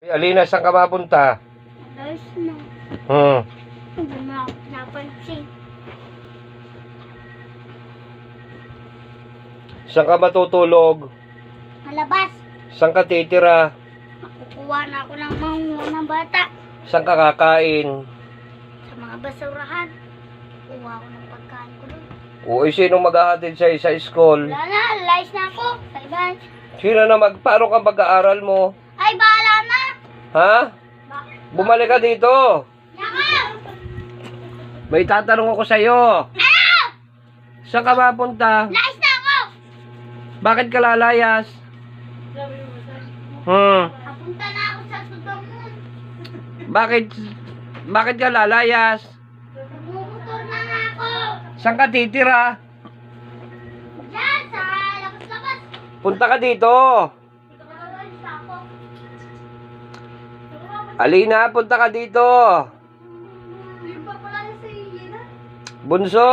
Alina, saan ka mapunta? Ayos na. Hindi mo ako napansin. Saan ka matutulog? Malabas. Saan ka titira? Kukuha na ako ng mga ng bata. Saan ka kakain? Sa mga basurahan. Kukuha ako ng pagkain ko doon. Uy, sino maghahatid sa'yo sa school? Wala na, alayos na ako. Bye-bye. Sino na paano ka mag-aaral mo? Ay, bahala na. Ha? Bumalik ka dito. Naka! May tatanong ako sa'yo. Ano? Saan ka mapunta? Alayos na ako. Bakit ka lalayas? Papunta na ako sa Tutamon. Bakit ka lalayas? Bumumotor na nga ako. Saan ka titira? Diyan, sa labas-labas. Punta ka dito. Alayos na ako. Alina, punta ka dito. Yung pa pala sa iyo na. Bunso.